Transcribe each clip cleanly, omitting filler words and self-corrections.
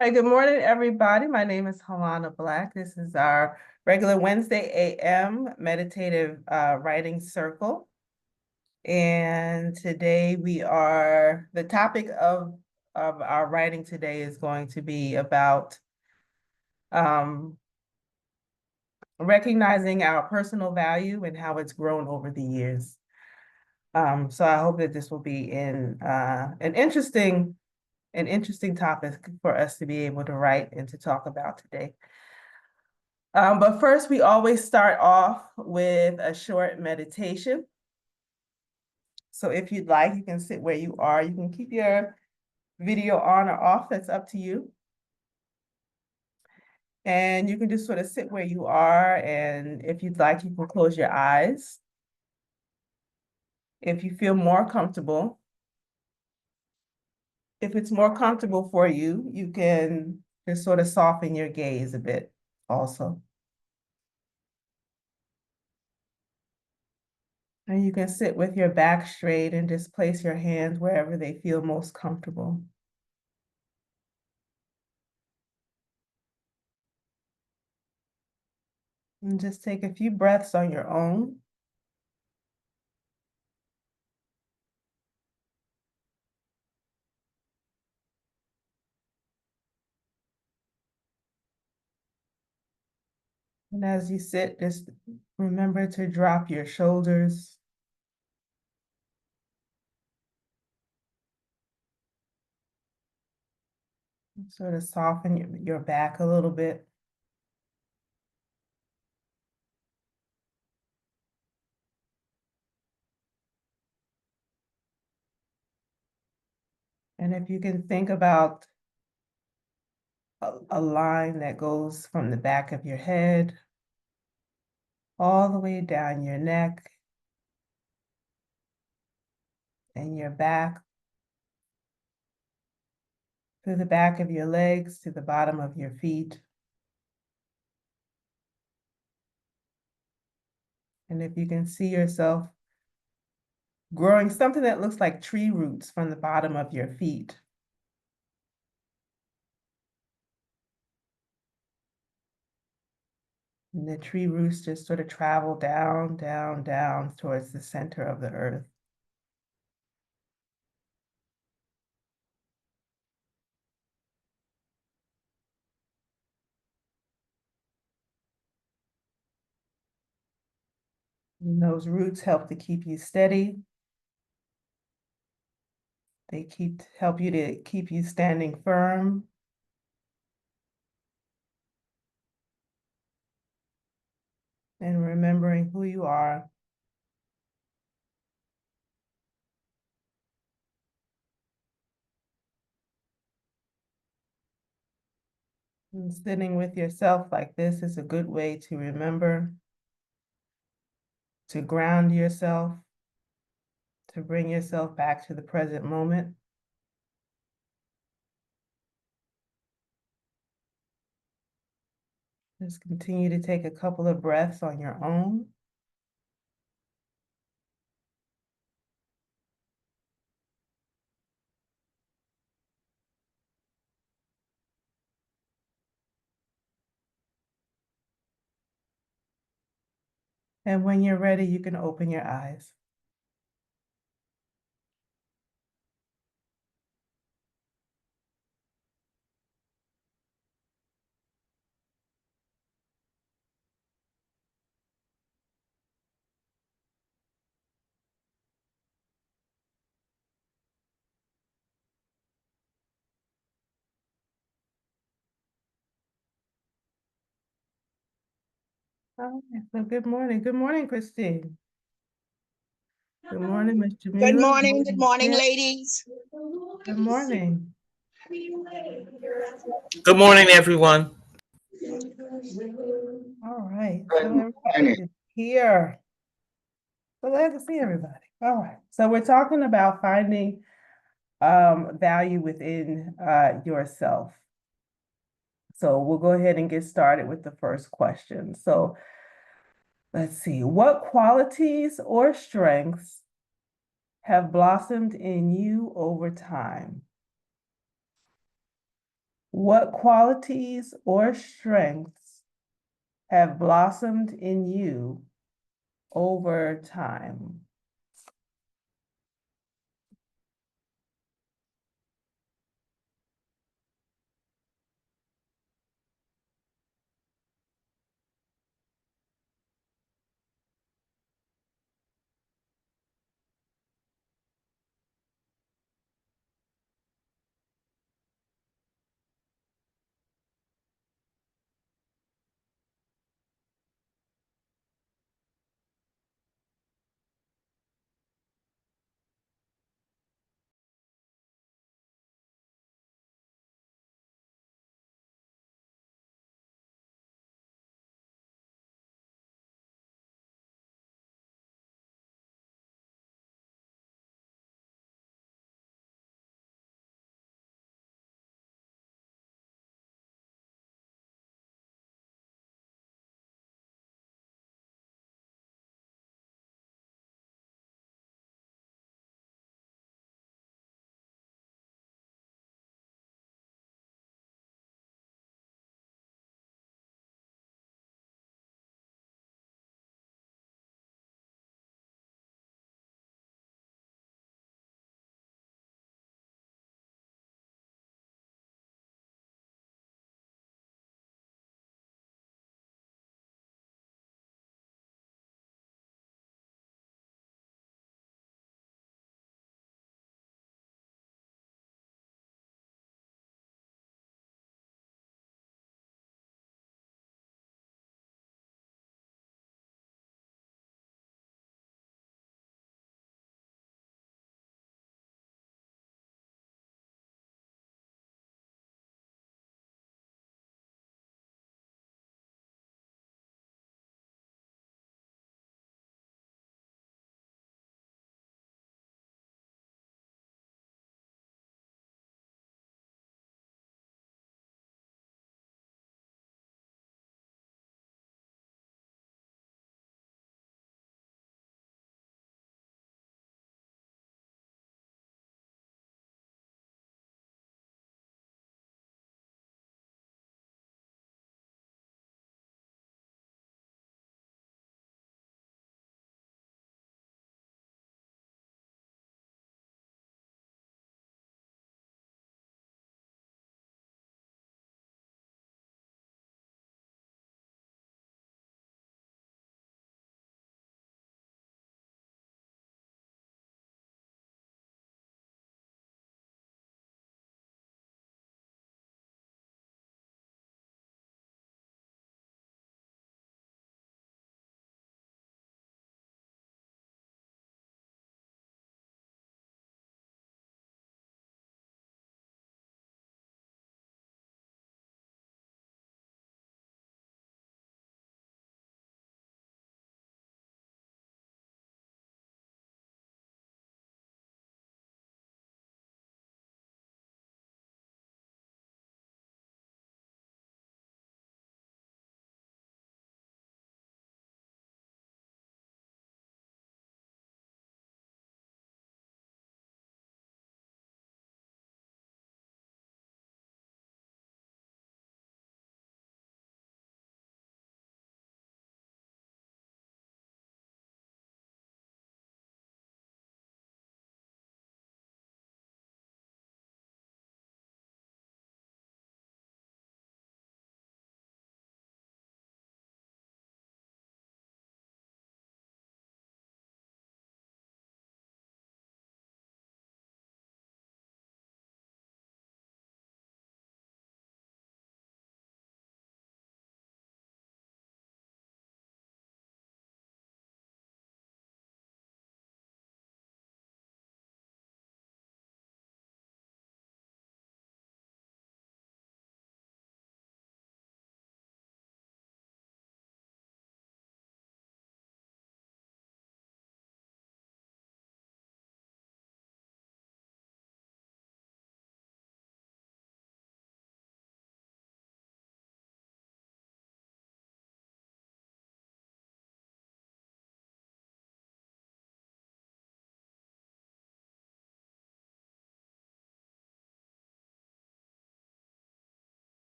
Hi, good morning, everybody. My name is Halona Black. This is our regular Wednesday AM meditative writing circle. And today the topic of our writing today is going to be about um, recognizing our personal value and how it's grown over the years. So I hope that this will be an interesting topic for us to be able to write and to talk about today. But first, we always start off with a short meditation. So if you'd like, you can sit where you are. You can keep your video on or off. That's up to you. And you can just sort of sit where you are. And if you'd like, you can close your eyes. If you feel more comfortable, if it's more comfortable for you, you can just sort of soften your gaze a bit also. And you can sit with your back straight and just place your hands wherever they feel most comfortable. And just take a few breaths on your own. And as you sit, just remember to drop your shoulders. Sort of soften your back a little bit. And if you can think about a line that goes from the back of your head all the way down your neck and your back, through the back of your legs to the bottom of your feet. And if you can see yourself growing something that looks like tree roots from the bottom of your feet. And the tree roots just sort of travel down, down, down towards the center of the earth. And those roots help to keep you steady. They help you to keep you standing firm. And remembering who you are. And sitting with yourself like this is a good way to remember, to ground yourself, to bring yourself back to the present moment. Just continue to take a couple of breaths on your own. And when you're ready, you can open your eyes. So good morning. Good morning, Christine. Good morning, Ms. Good Jamila. morning. Good morning, Yeah. ladies. Good morning. Good morning, everyone. All right, so everybody is here. So glad to see everybody. All right, so we're talking about finding value within yourself. So we'll go ahead and get started with the first question. So let's see, what qualities or strengths have blossomed in you over time? What qualities or strengths have blossomed in you over time?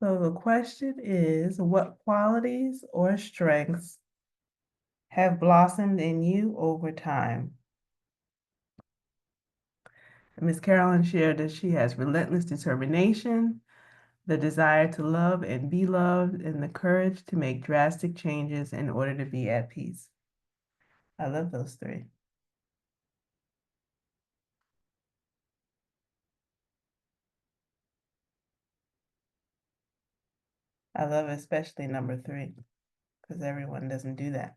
So the question is, what qualities or strengths have blossomed in you over time? Ms. Carolyn shared that she has relentless determination, the desire to love and be loved, and the courage to make drastic changes in order to be at peace. I love those three. I love especially number 3, because everyone doesn't do that.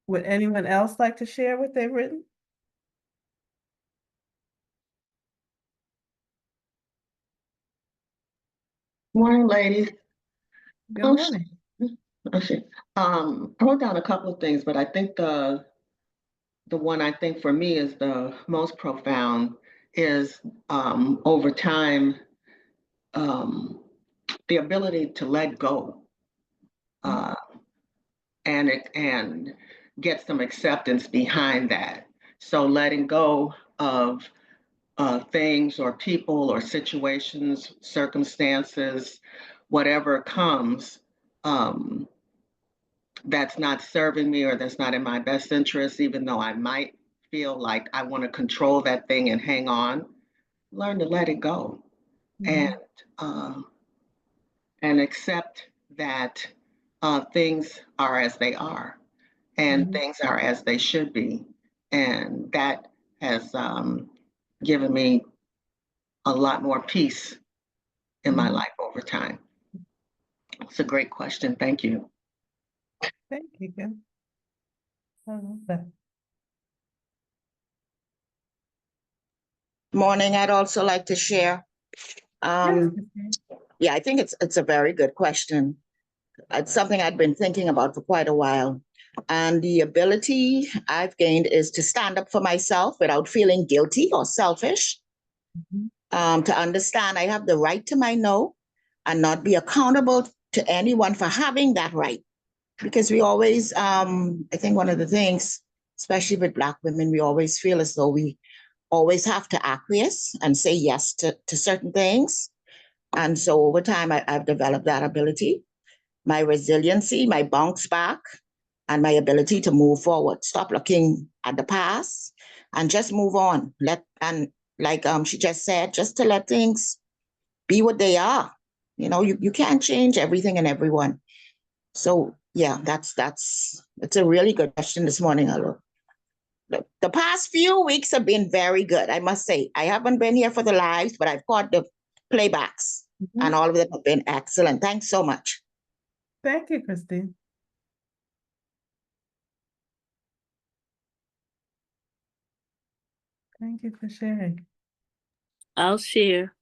Would anyone else like to share what they've written? Morning, ladies. Good Oh, morning. oh, shit. I wrote down a couple of things, but I think the one I think for me is the most profound is over time the ability to let go uh, and get some acceptance behind that. So letting go of things or people or situations, circumstances, whatever comes. That's not serving me or that's not in my best interest, even though I might feel like I want to control that thing and hang on, learn to let it go and uh, and accept that things are as they are and things are as they should be, and that has given me a lot more peace in my life over time. It's a great question. Thank you. Thank you, Kim. I love that. Morning, I'd also like to share. Yes, Yeah, I think it's a very good question. It's something I'd been thinking about for quite a while. And the ability I've gained is to stand up for myself without feeling guilty or selfish. To understand I have the right to my no and not be accountable to anyone for having that right. Because we always, I think one of the things, especially with Black women, we always feel as though we always have to acquiesce and say yes to certain things. And so over time, I've developed that ability, my resiliency, my bounce back, and my ability to move forward. Stop looking at the past and just move on. Like she just said, just to let things be what they are. You know, you can't change everything and everyone. So yeah, it's a really good question this morning, Alo. The past few weeks have been very good, I must say. I haven't been here for the lives, but I've caught the playbacks, and all of them have been excellent. Thanks so much. Thank you, Christine. Thank you for sharing. I'll share.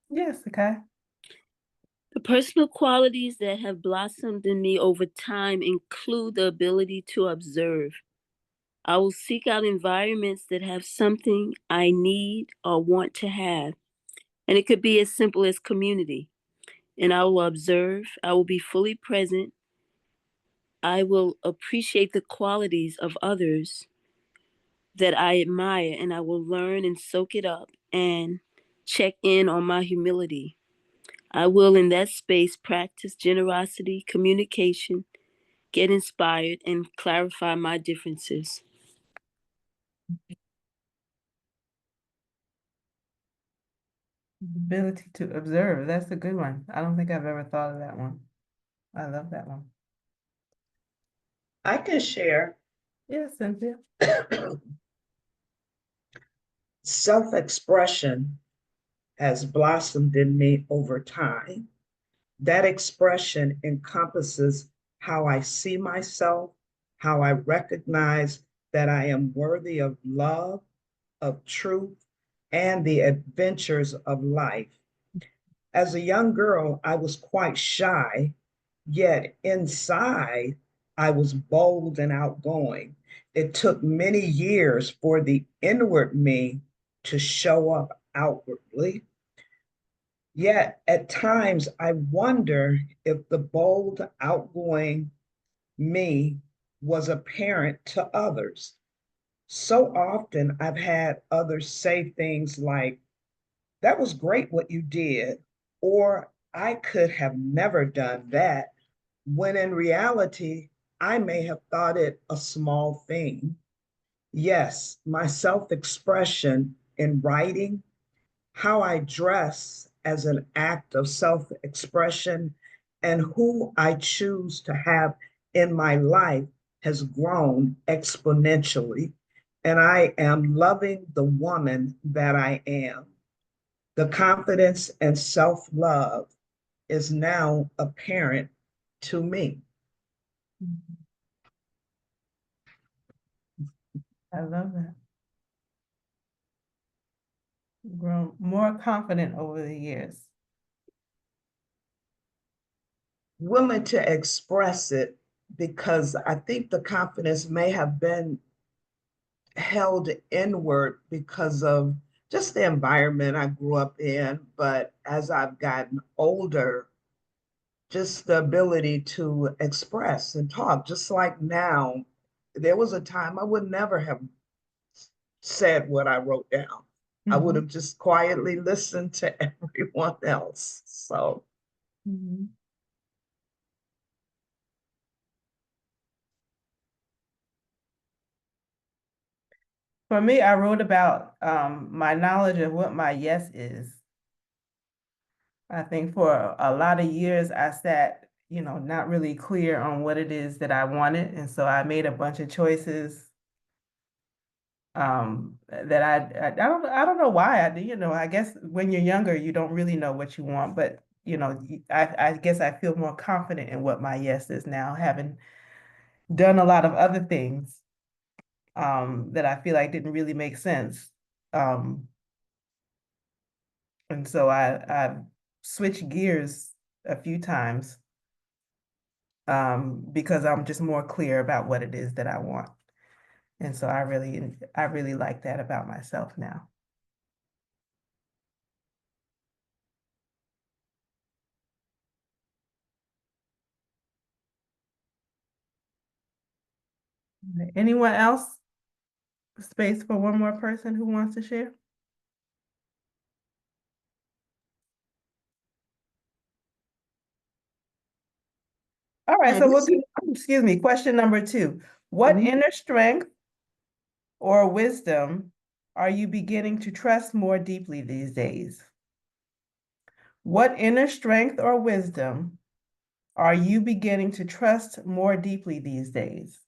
Yes, okay. The personal qualities that have blossomed in me over time include the ability to observe. I will seek out environments that have something I need or want to have. And it could be as simple as community. And I will observe, I will be fully present. I will appreciate the qualities of others that I admire, and I will learn and soak it up and check in on my humility. I will, in that space, practice generosity, communication, get inspired, and clarify my differences. The ability to observe. That's a good one. I don't think I've ever thought of that one. I love that one. I can share. Yes, Cynthia. Self-expression has blossomed in me over time. That expression encompasses how I see myself, how I recognize that I am worthy of love, of truth, and the adventures of life. As a young girl, I was quite shy, yet inside, I was bold and outgoing. It took many years for the inward me to show up outwardly. Yet at times, I wonder if the bold, outgoing me was apparent to others. So often I've had others say things like, that was great what you did, or I could have never done that, when in reality, I may have thought it a small thing. Yes, my self expression in writing, how I dress as an act of self expression, and who I choose to have in my life has grown exponentially. And I am loving the woman that I am. The confidence and self love is now apparent to me. I love that. Grown more confident over the years. Willing to express it because I think the confidence may have been held inward because of just the environment I grew up in. But as I've gotten older, just the ability to express and talk, just like now, there was a time I would never have said what I wrote down. I would have just quietly listened to everyone else. So, Mhm. For me, I wrote about my knowledge of what my yes is. I think for a lot of years I sat, not really clear on what it is that I wanted. And so I made a bunch of choices that I don't know why I did, I guess when you're younger, you don't really know what you want, but I guess I feel more confident in what my yes is now, having done a lot of other things that I feel like didn't really make sense. Um, and so I switched gears a few times because I'm just more clear about what it is that I want. And so I really like that about myself now. Anyone else? Space for one more person who wants to share? All right, so we'll do, excuse me, question number 2. What Mhm. inner strength or wisdom are you beginning to trust more deeply these days? What inner strength or wisdom are you beginning to trust more deeply these days?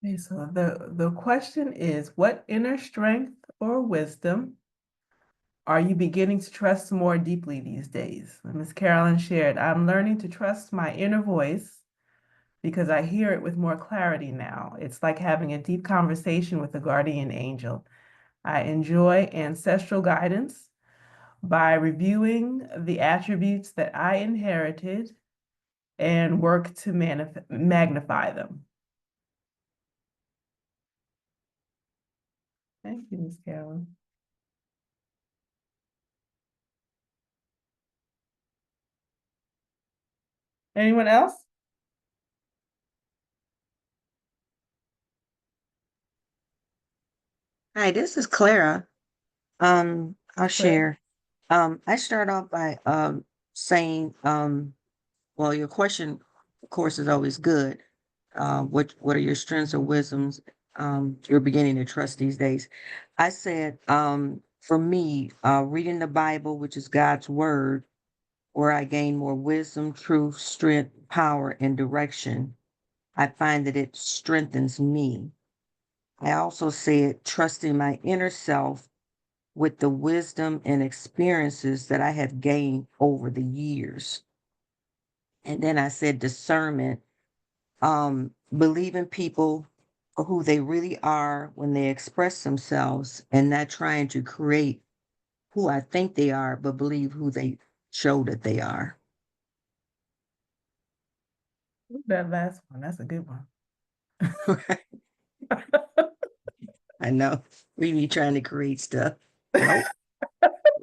Okay, so the question is, what inner strength or wisdom are you beginning to trust more deeply these days? Ms. Carolyn shared, I'm learning to trust my inner voice because I hear it with more clarity now. It's like having a deep conversation with a guardian angel. I enjoy ancestral guidance by reviewing the attributes that I inherited and work to magnify them. Thank you, Ms. Carolyn. Anyone else? Hi, this is Clara. I'll Clara. share. I start off by saying, well, your question, of course, is always good. What are your strengths or wisdoms you're beginning to trust these days? I said, for me, reading the Bible, which is God's word, where I gain more wisdom, truth, strength, power, and direction. I find that it strengthens me. I also said trusting my inner self with the wisdom and experiences that I have gained over the years. And then I said discernment, believing people for who they really are when they express themselves and not trying to create who I think they are, but believe who they show that they are. That last one, that's a good one. I know we be trying to create stuff. Nope.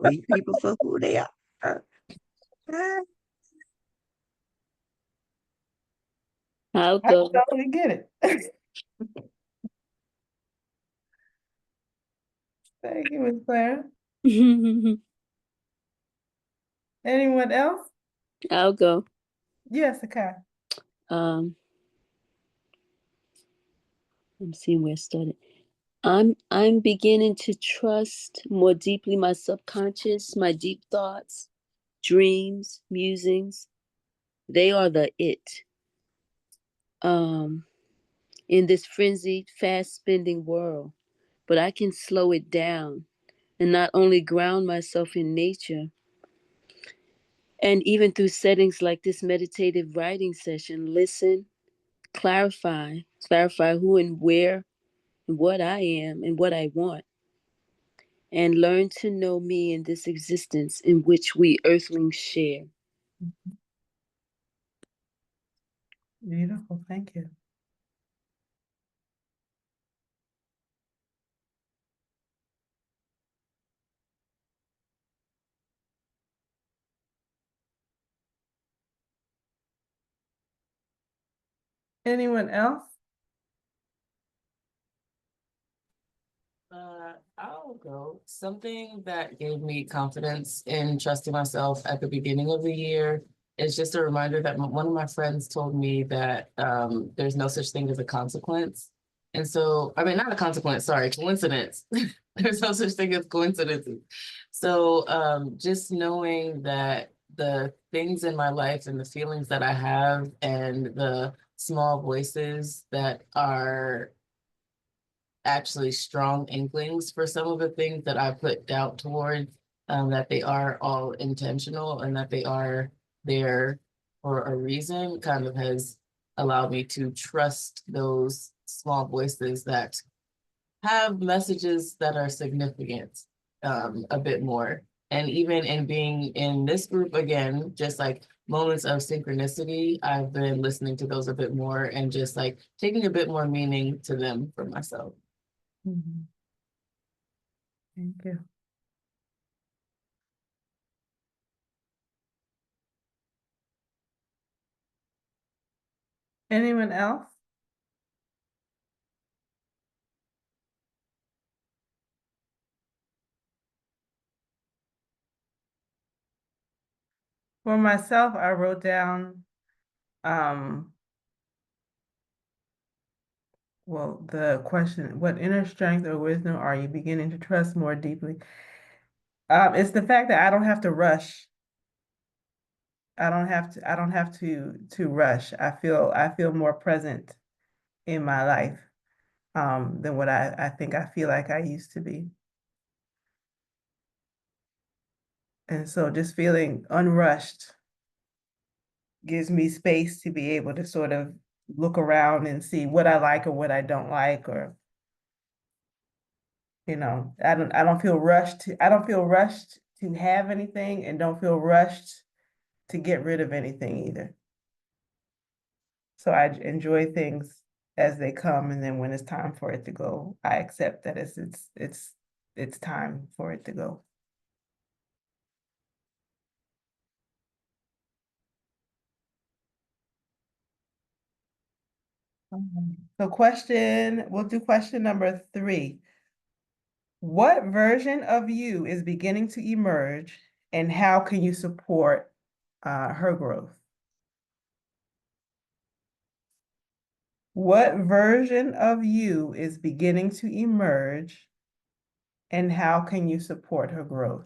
Believe people for who they are. I'll I go. totally get it. Thank you, Ms. Claire. Anyone else? I'll go. Yes, Akai. I'm seeing where I started. I'm beginning to trust more deeply my subconscious, my deep thoughts, dreams, musings. They are the it. In this frenzied, fast spending world. But I can slow it down and not only ground myself in nature, and even through settings like this meditative writing session, listen, clarify who and where and what I am and what I want, and learn to know me in this existence in which we earthlings share. Beautiful, thank you. Anyone else? I'll go. Something that gave me confidence in trusting myself at the beginning of the year is just a reminder that one of my friends told me that there's no such thing as a consequence. And so, I mean, not a consequence, sorry, coincidence. There's no such thing as coincidences. So just knowing that the things in my life and the feelings that I have and the small voices that are actually strong inklings for some of the things that I put doubt towards, that they are all intentional and that they are there for a reason, kind of has allowed me to trust those small voices that have messages that are significant, a bit more. And even in being in this group again, just like moments of synchronicity, I've been listening to those a bit more and just like taking a bit more meaning to them for myself. Mhm. Thank you. Anyone else? For myself, I wrote down, well, the question, what inner strength or wisdom are you beginning to trust more deeply? It's the fact that I don't have to rush. I don't have to rush. I feel more present in my life. than what I think I feel like I used to be. And so just feeling unrushed gives me space to be able to sort of look around and see what I like or what I don't like, or I don't feel rushed to have anything, and don't feel rushed to get rid of anything either. So I enjoy things as they come, and then when it's time for it to go, I accept that it's time for it to go. So we'll do question number 3. What version of you is beginning to emerge, and how can you support her growth? What version of you is beginning to emerge, and how can you support her growth?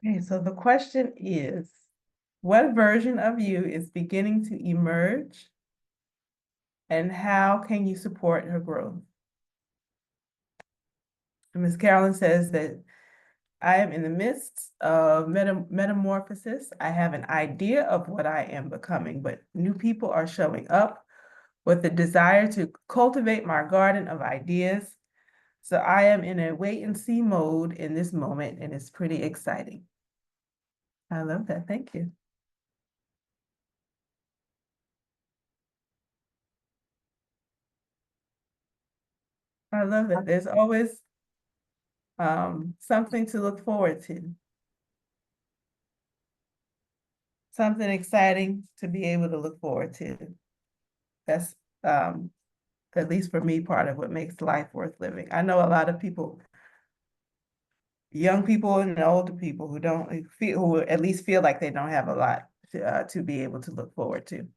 Okay, so the question is, what version of you is beginning to emerge, and how can you support her growth? Ms. Carolyn says that I am in the midst of metamorphosis. I have an idea of what I am becoming, but new people are showing up with the desire to cultivate my garden of ideas. So I am in a wait and see mode in this moment, and it's pretty exciting. I love that. Thank you. I love it. There's always something to look forward to. Something exciting to be able to look forward to. That's at least for me, part of what makes life worth living. I know a lot of people, young people and older people who don't feel, who at least feel like they don't have a lot to be able to look forward to.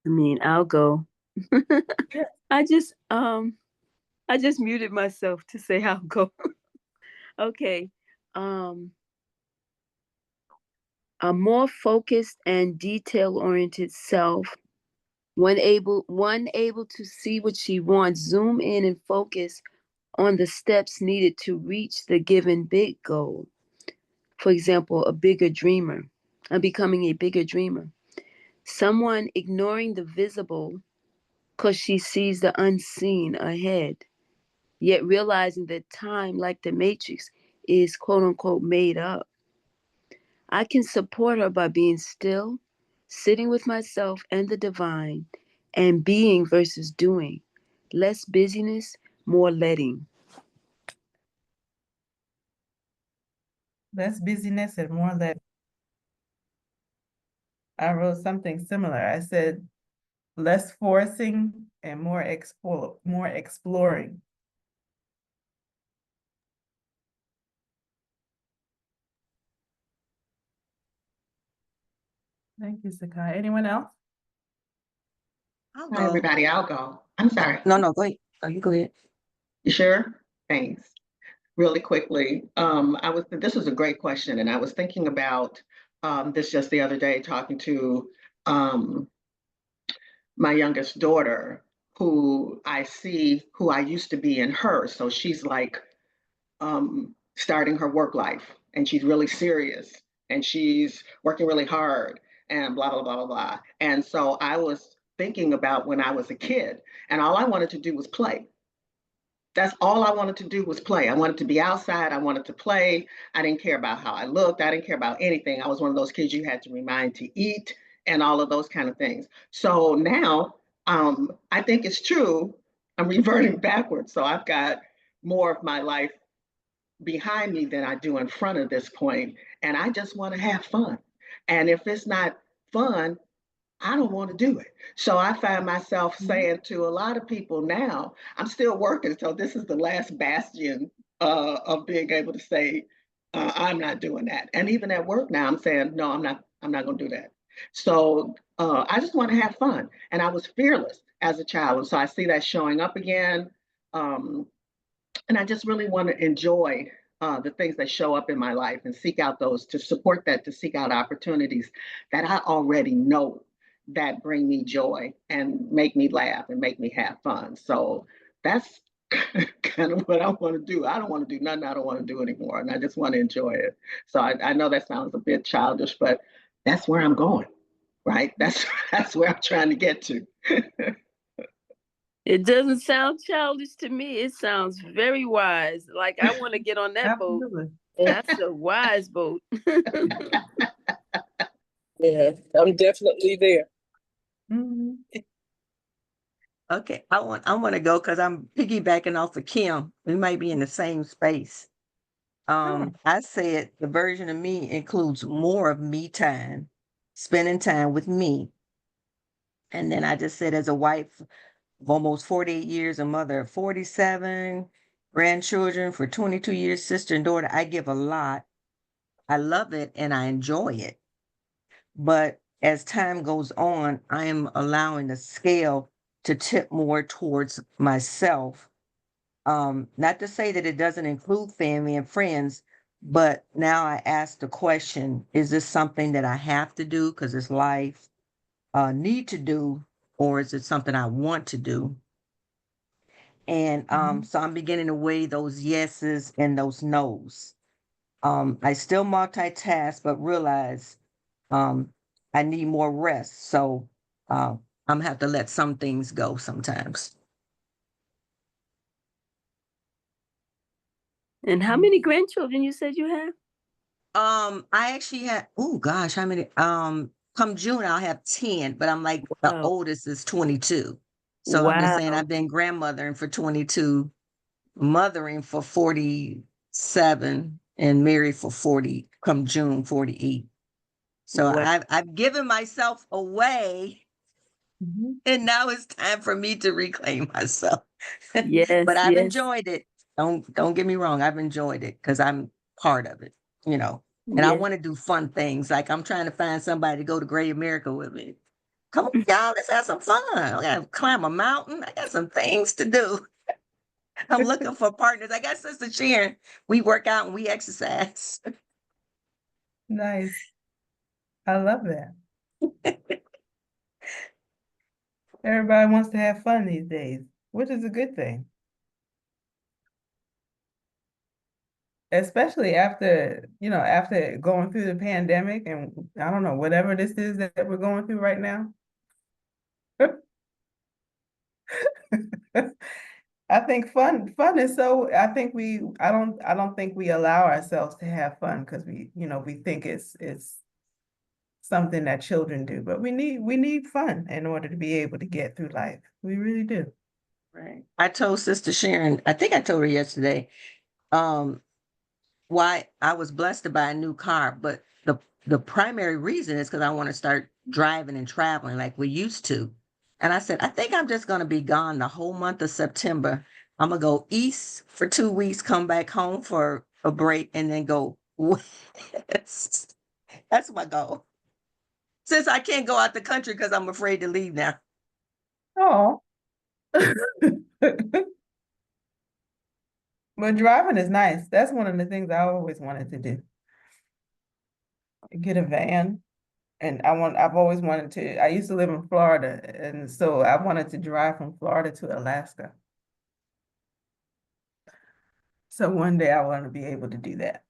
I mean, I'll go. Yeah. I just muted myself to say I'll go. Okay. A more focused and detail-oriented self, one able to see what she wants, zoom in and focus on the steps needed to reach the given big goal. For example, a bigger dreamer. I'm becoming a bigger dreamer. Someone ignoring the visible because she sees the unseen ahead, yet realizing that time, like the Matrix, is quote unquote made up. I can support her by being still, sitting with myself and the divine, and being versus doing. Less busyness, more letting. Less busyness and more that. I wrote something similar. I said less forcing and more exploring. Thank you, Sakai. Anyone else? I'll Hi, go. everybody. I'll go. I'm sorry. No, go ahead. Oh, you go ahead. You sure? Thanks. Really quickly, this was a great question, and I was thinking about this just the other day, talking to um, my youngest daughter, who I see who I used to be in her. So she's like starting her work life, and she's really serious, and she's working really hard, and blah blah blah blah blah. And so I was thinking about when I was a kid, and all I wanted to do was play. That's all I wanted to do was play. I wanted to be outside. I wanted to play. I didn't care about how I looked. I didn't care about anything. I was one of those kids you had to remind to eat and all of those kind of things. So now I think it's true. I'm reverting backwards. So I've got more of my life behind me than I do in front of this point, and I just want to have fun. And if it's not fun, I don't want to do it. So I find myself saying to a lot of people now, I'm still working. So this is the last bastion of being able to say, I'm not doing that. And even at work now, I'm saying, no, I'm not going to do that. So I just want to have fun. And I was fearless as a child. And so I see that showing up again. Um, and I just really want to enjoy the things that show up in my life and seek out those to support that, to seek out opportunities that I already know that bring me joy and make me laugh and make me have fun. So that's kind of what I want to do. I don't want to do nothing I don't want to do anymore, and I just want to enjoy it. So I know that sounds a bit childish, but that's where I'm going, right? That's where I'm trying to get to. It doesn't sound childish to me. It sounds very wise. Like I want to get on that boat. Absolutely. That's a wise boat. Yeah, I'm definitely there. Mhm. Okay, I want to go because I'm piggybacking off of Kim. We might be in the same space. I said the version of me includes more of me time, spending time with me. And then I just said, as a wife of almost 48 years, a mother of 47, grandchildren for 22 years, sister and daughter, I give a lot. I love it and I enjoy it. But as time goes on, I am allowing the scale to tip more towards myself. Not to say that it doesn't include family and friends, but now I ask the question, is this something that I have to do because it's life, need to do, or is it something I want to do? And so I'm beginning to weigh those yeses and those nos. I still multitask, but realize I need more rest. So I'm gonna have to let some things go sometimes. And how many grandchildren you said you have? I actually had, oh gosh, how many? Come June, I'll have 10, but I'm like the Wow. oldest is 22. So I'm just saying Wow. I've been grandmothering for 22, mothering for 47, and married for 40, come June, 48. So Wow. I've given myself away, and now it's time for me to reclaim myself. Yes, But I've yes, enjoyed it. Don't get me wrong, I've enjoyed it because I'm part of it, you know. And I yes. want to do fun things. Like I'm trying to find somebody to go to Great America with me. Come on, y'all, let's have some fun. I gotta climb a mountain. I got some things to do. I'm looking for partners. I got Sister Sharon. We work out and we exercise. Nice. I love that. Everybody wants to have fun these days, which is a good thing. Especially after, after going through the pandemic and I don't know, whatever this is that we're going through right now. I think fun is so, I don't think we allow ourselves to have fun because we think it's something that children do, but we need fun in order to be able to get through life. We really do. Right. I told Sister Sharon, I think I told her yesterday, um, why I was blessed to buy a new car, but the primary reason is because I want to start driving and traveling like we used to. And I said, I think I'm just gonna be gone the whole month of September. I'm gonna go east for 2 weeks, come back home for a break, and then go west. That's my goal. Since I can't go out the country because I'm afraid to leave now. Oh. But driving is nice. That's one of the things I always wanted to do. Get a van. And I've always wanted to, I used to live in Florida, and so I wanted to drive from Florida to Alaska. So one day I want to be able to do that.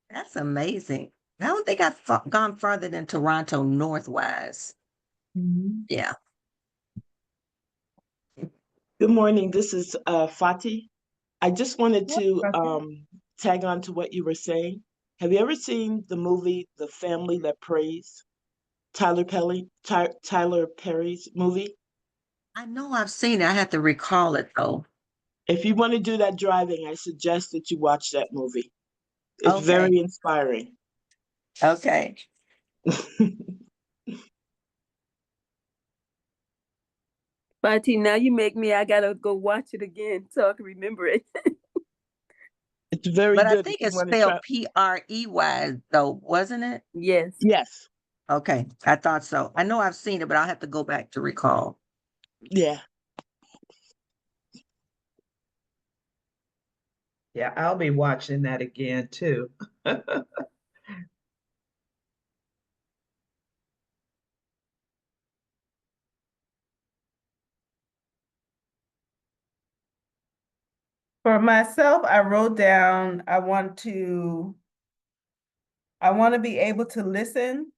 That's amazing. I don't think I've gone farther than Toronto northwise. Yeah. Good morning. This is Fati. I just wanted to Okay. tag on to what you were saying. Have you ever seen the movie The Family That Prays? Tyler Perry's movie. I know I've seen it. I have to recall it though. If you want to do that driving, I suggest that you watch that movie. It's Okay. very inspiring. Okay. Fati, now you make me, I gotta go watch it again so I can remember it. It's very But I good if think you it's want to spelled try. Prey though, wasn't it? Yes. Yes. Okay. I thought so. I know I've seen it, but I'll have to go back to recall. Yeah. Yeah, I'll be watching that again too. For myself, I wrote down, I want to be able to listen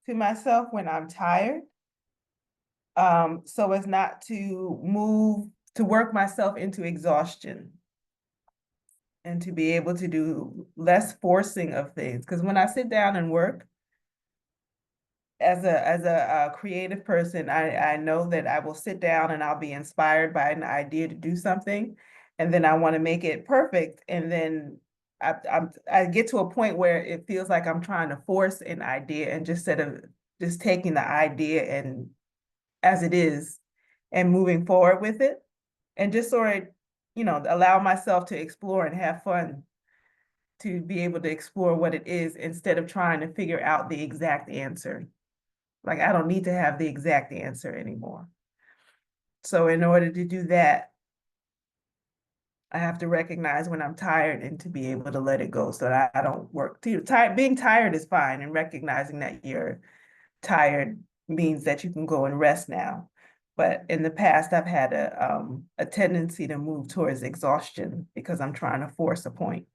to myself when I'm tired. So as not to work myself into exhaustion and to be able to do less forcing of things. Because when I sit down and work as a creative person, I know that I will sit down and I'll be inspired by an idea to do something, and then I want to make it perfect, and then I get to a point where it feels like I'm trying to force an idea, and just instead of just taking the idea and as it is and moving forward with it, and just sort of, allow myself to explore and have fun, to be able to explore what it is instead of trying to figure out the exact answer. Like, I don't need to have the exact answer anymore. So in order to do that, I have to recognize when I'm tired and to be able to let it go so that I don't work too tired. Being tired is fine, and recognizing that you're tired means that you can go and rest now. But in the past, I've had a tendency to move towards exhaustion because I'm trying to force a point.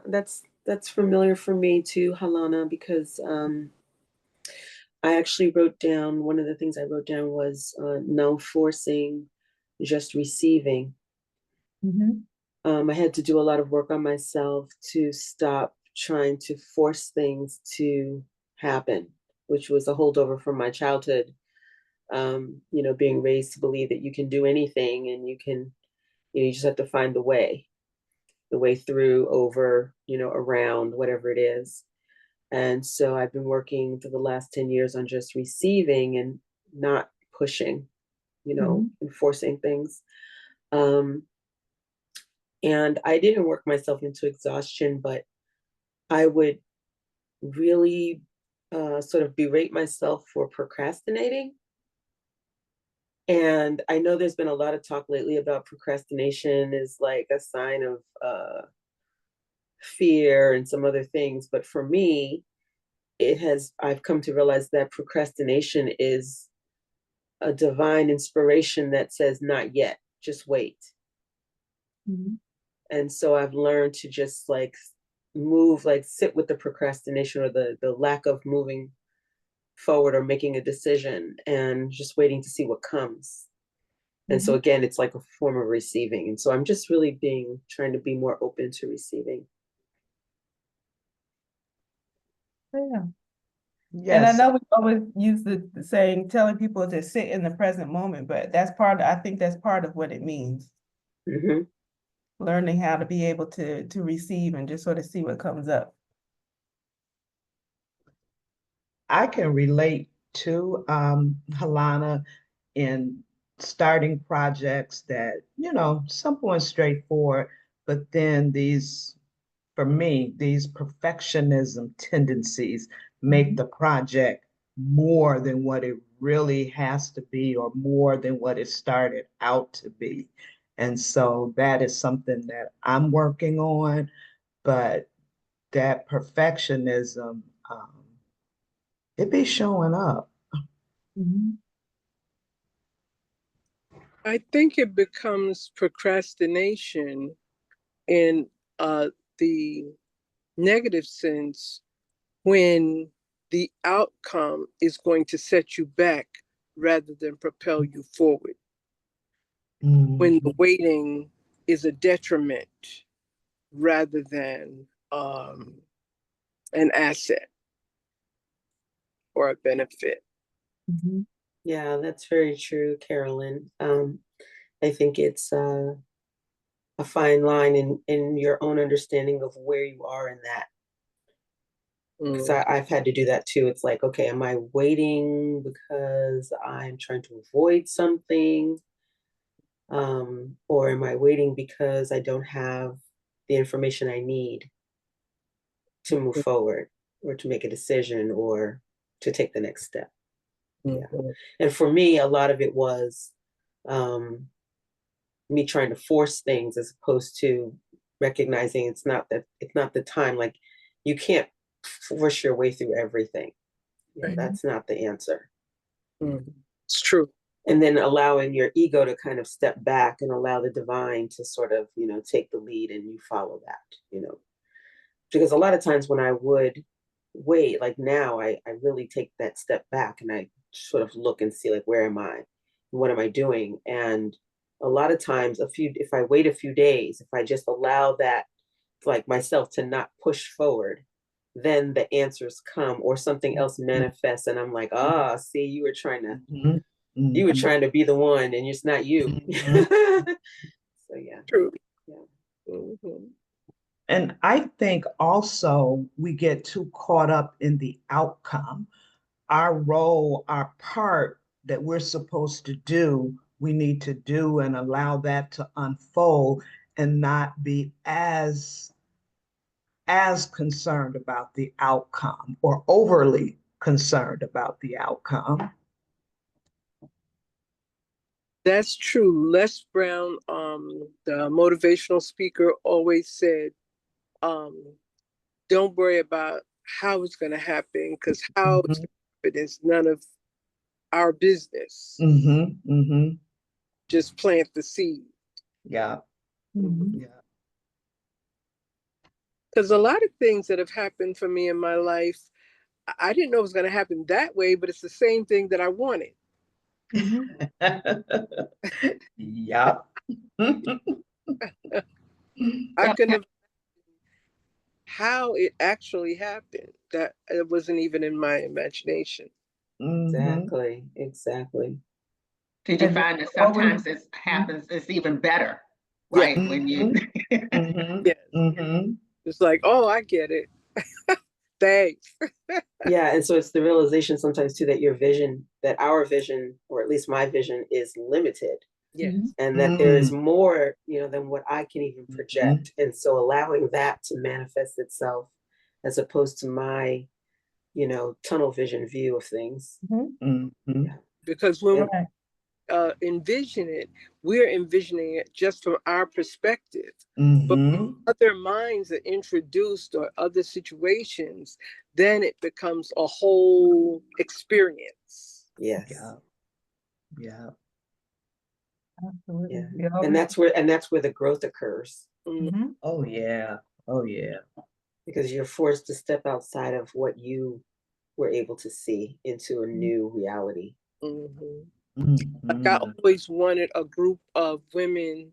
That's familiar for me too, Halona, because I actually wrote down, one of the things I wrote down was no forcing, just receiving. I had to do a lot of work on myself to stop trying to force things to happen, which was a holdover from my childhood. You know, being raised to believe that you can do anything and you can, you know, you just have to find the way through, over, you know, around, whatever it is. And so I've been working for the last 10 years on just receiving and not pushing, you know, and forcing things. And I didn't work myself into exhaustion, but I would really sort of berate myself for procrastinating. And I know there's been a lot of talk lately about procrastination is like a sign of fear and some other things. But for me, I've come to realize that procrastination is a divine inspiration that says, not yet, just wait. And so I've learned to just like move, like sit with the procrastination or the lack of moving forward or making a decision and just waiting to see what comes. And so again, it's like a form of receiving. And so I'm just really trying to be more open to receiving. Yeah. And I Yes, know we always use the saying, telling people to sit in the present moment, but I think that's part of what it means. Learning how to be able to receive and just sort of see what comes up. I can relate to Halana in starting projects that, you know, simple and straightforward, but then for me, these perfectionism tendencies make the project more than what it really has to be or more than what it started out to be. And so that is something that I'm working on, but that perfectionism, it be showing up. I think it becomes procrastination in the negative sense when the outcome is going to set you back rather than propel you forward. When the waiting is a detriment rather than an asset or a benefit. Yeah, that's very true, Carolyn. I think it's a fine line in your own understanding of where you are in that. Because I've had to do that too. It's like, okay, am I waiting because I'm trying to avoid something? Or am I waiting because I don't have the information I need to move forward or to make a decision or to take the next step? Yeah. And for me, a lot of it was me trying to force things as opposed to recognizing it's not the time. Like, you can't force your way through everything. You know, that's not the answer. It's true. And then allowing your ego to kind of step back and allow the divine to sort of, you know, take the lead and you follow that, you know. Because a lot of times when I would wait, like now I really take that step back and I sort of look and see, like, where am I? What am I doing? And a lot of times if I wait a few days, if I just allow that, like, myself to not push forward, then the answers come or something else manifests. And I'm like, see, you were trying to be the one and it's not you. So yeah. True. Yeah. And I think also we get too caught up in the outcome. Our role, our part that we're supposed to do we need to do and allow that to unfold and not be as concerned about the outcome or overly concerned about the outcome. That's true. Les Brown, the motivational speaker, always said, don't worry about how it's going to happen, because how it's going to happen is none of our business. Just plant the seed. Yeah. Yeah. Because a lot of things that have happened for me in my life, I didn't know it was going to happen that way, but it's the same thing that I wanted. Yeah. I couldn't have how it actually happened. That it wasn't even in my imagination. Exactly. Exactly. Did you And find that always- sometimes it happens, it's even better, right? Yeah. When you Yes. It's like, oh, I get it. Thanks. Yeah, and so it's the realization sometimes too that your vision, that our vision, or at least my vision, is limited. Yes. And that there is more, you know, than what I can even project. And so allowing that to manifest itself as opposed to my, you know, tunnel vision view of things. Yeah. Because when Right. we envision it, we're envisioning it just from our perspective. But other minds are introduced or other situations, then it becomes a whole experience. Yes. Yeah. Absolutely. Yeah. And that's where the growth occurs. Oh yeah. Oh yeah. Because you're forced to step outside of what you were able to see into a new reality. Like I always wanted a group of women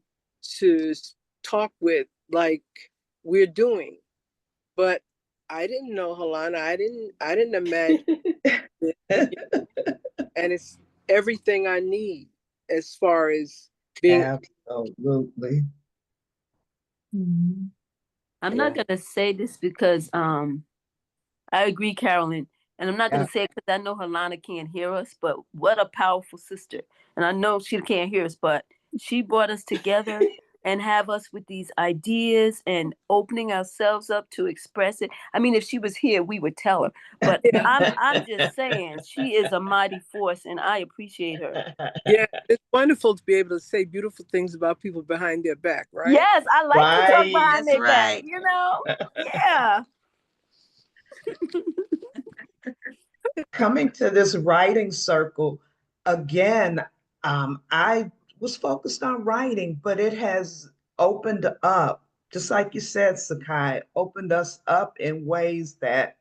to talk with, like we're doing, but I didn't know Halona. I didn't imagine it. And it's everything I need as far as being. Absolutely. I'm not gonna say this because I agree, Carolyn, and I'm not gonna say it because I know Halana can't hear us, but what a powerful sister. And I know she can't hear us, but she brought us together and have us with these ideas and opening ourselves up to express it. I mean, if she was here, we would tell her. But I'm just saying she is a mighty force and I appreciate her. Yeah, it's wonderful to be able to say beautiful things about people behind their back, right? Yes, I like to talk behind That's their back, you know? Yeah. Coming to this writing circle, again, I was focused on writing, but it has opened up, just like you said, Sakai, opened us up in ways that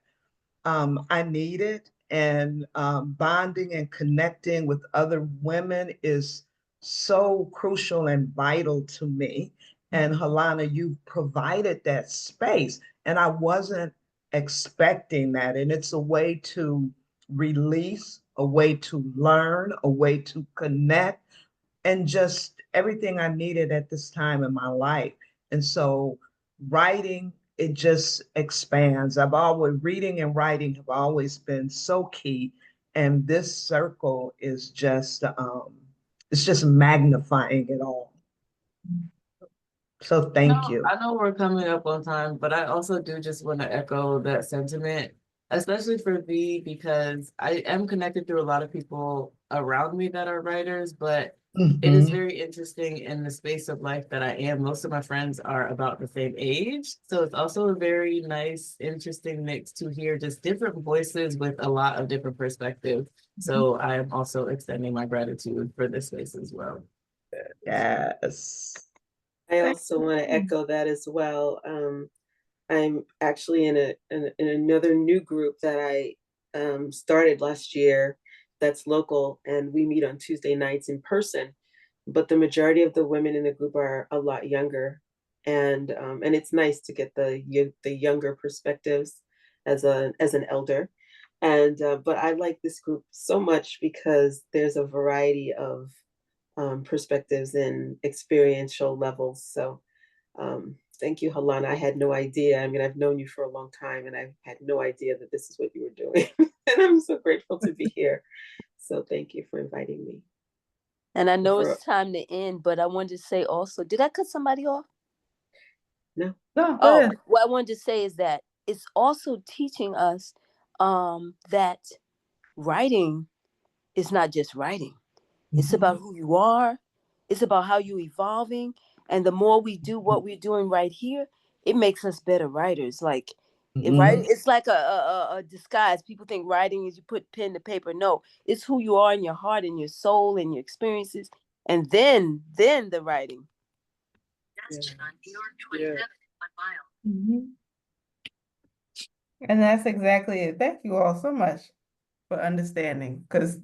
I needed. And bonding and connecting with other women is so crucial and vital to me. And Halana, you provided that space, and I wasn't expecting that. And it's a way to release, a way to learn, a way to connect, and just everything I needed at this time in my life. And so writing, it just expands. I've always, reading and writing have always been so key. And this circle is just, it's just magnifying it all. So thank you. I know we're coming up on time, but I also do just want to echo that sentiment, especially for V, because I am connected through a lot of people around me that are writers, but it is very interesting in the space of life that I am. Most of my friends are about the same age. So it's also a very nice, interesting mix to hear just different voices with a lot of different perspectives. So I am also extending my gratitude for this space as well. Yes. I also want to echo that as well. I'm actually in another new group that I started last year that's local, and we meet on Tuesday nights in person. But the majority of the women in the group are a lot younger, and it's nice to get the younger perspectives as an elder. And but I like this group so much because there's a variety of perspectives and experiential levels. So thank you, Halana. I had no idea. I mean, I've known you for a long time and I had no idea that this is what you were doing. And I'm so grateful to be here. So thank you for inviting me. And I know For- it's time to end, but I wanted to say also, did I cut somebody off? No. No, go Oh, ahead. what I wanted to say is that it's also teaching us that writing is not just writing. It's about who you are. It's about how you're evolving. And the more we do what we're doing right here, it makes us better writers. Like, it's like a disguise. People think writing is you put pen to paper. No, it's who you are in your heart and your soul and your experiences. And then the writing. Yeah. And that's exactly it. Thank you all so much for understanding. Because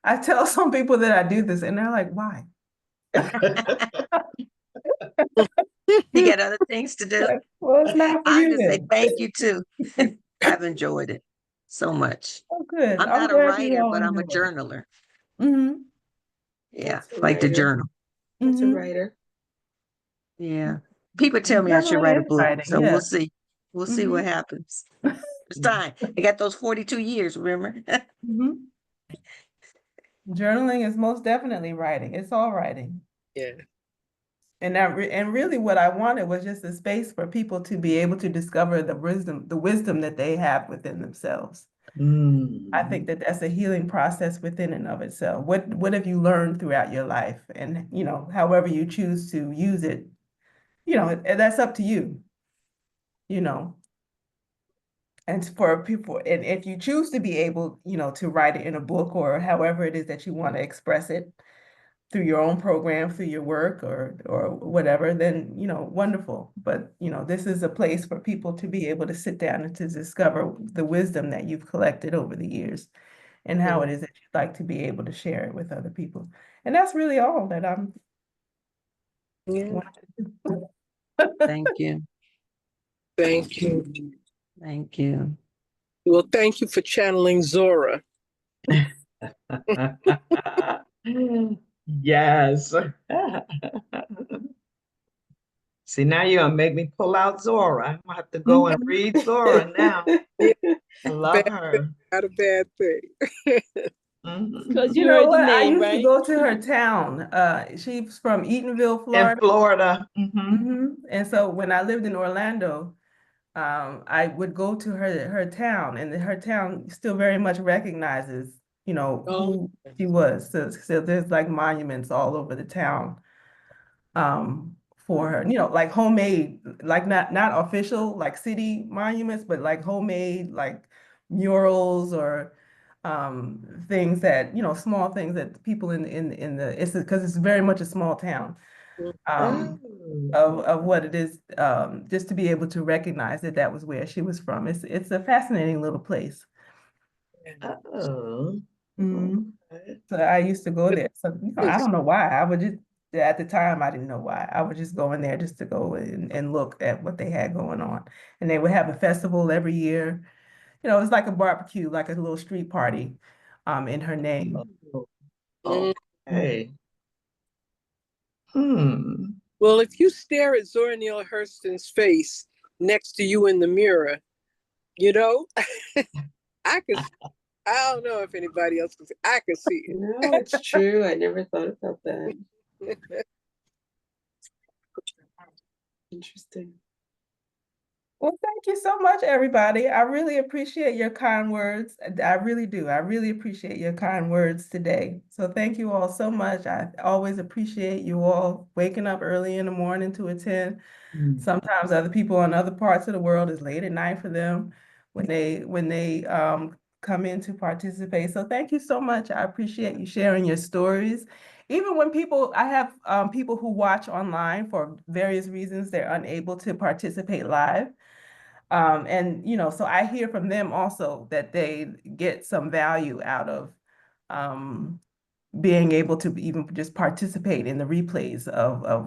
I tell some people that I do this and they're like, why? You got other things to do. Well, it's not for I you just say then. thank you too. I've enjoyed it so much. Oh, good. I'm I'm not a glad you writer, all but I'm a enjoyed it. journaler. Mm-hmm. Yeah, That's a like the writer. journal. That's a Mm-hmm. writer. Yeah. People tell me I should write a Journaling is book, writing, so yeah. we'll see. We'll see what happens. It's time. I got those 42 years, remember? Mm-hmm. Journaling is most definitely writing. It's all writing. Yeah. And and really what I wanted was just a space for people to be able to discover the wisdom that they have within themselves. I think that that's a healing process within and of itself. What have you learned throughout your life? And, however you choose to use it, that's up to you, you know. And for people, and if you choose to be able, to write it in a book or however it is that you want to express it through your own program, through your work or whatever, then, wonderful. But, this is a place for people to be able to sit down and to discover the wisdom that you've collected over the years and how it is that you'd like to be able to share it with other people. And that's really all that I'm wanting to do. Thank you. Thank you. Thank you. Well, thank you for channeling Zora. Yes. See, now you're gonna make me pull out Zora. I'm gonna have to go and read Zora now. I love her. Not a bad thing. Because you You know heard the what? I name, used to right? go to her town. She's from Eatonville, In Florida. Florida. And so when I lived in Orlando, I would go to her town, and her town still very much recognizes, who she was. So there's like monuments all over the town, for her, like homemade, like not official, like city monuments, but like homemade, like murals or things that, small things that people in the, it's because it's very much a small town. Oh. Of what it is, just to be able to recognize that that was where she was from. It's a fascinating little place. Oh. So I used to go there. So, I don't know why. I would just, at the time, I didn't know why. I would just go in there just to go and look at what they had going on. And they would have a festival every year. It was like a barbecue, like a little street party, in her name. Okay. Well, if you stare at Zora Neale Hurston's face next to you in the mirror, I don't know if anybody else can see. I can see it. No, it's true. I never thought about that. Interesting. Well, thank you so much, everybody. I really appreciate your kind words. I really do. I really appreciate your kind words today. So thank you all so much. I always appreciate you all waking up early in the morning to attend. Sometimes other people in other parts of the world, it's late at night for them when they come in to participate. So thank you so much. I appreciate you sharing your stories. Even when I have people who watch online for various reasons, they're unable to participate live. And, so I hear from them also that they get some value out of being able to even just participate in the replays of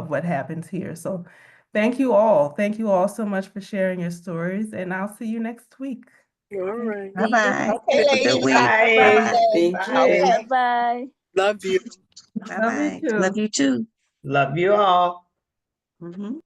what happens here. So thank you all. Thank you all so much for sharing your stories, and I'll see you next week. All right. Bye-bye. Okay, ladies. Bye. Bye. Thank you. Okay. Bye. Love you. Love you Bye-bye. too. Love you too. Love you all. Mhm.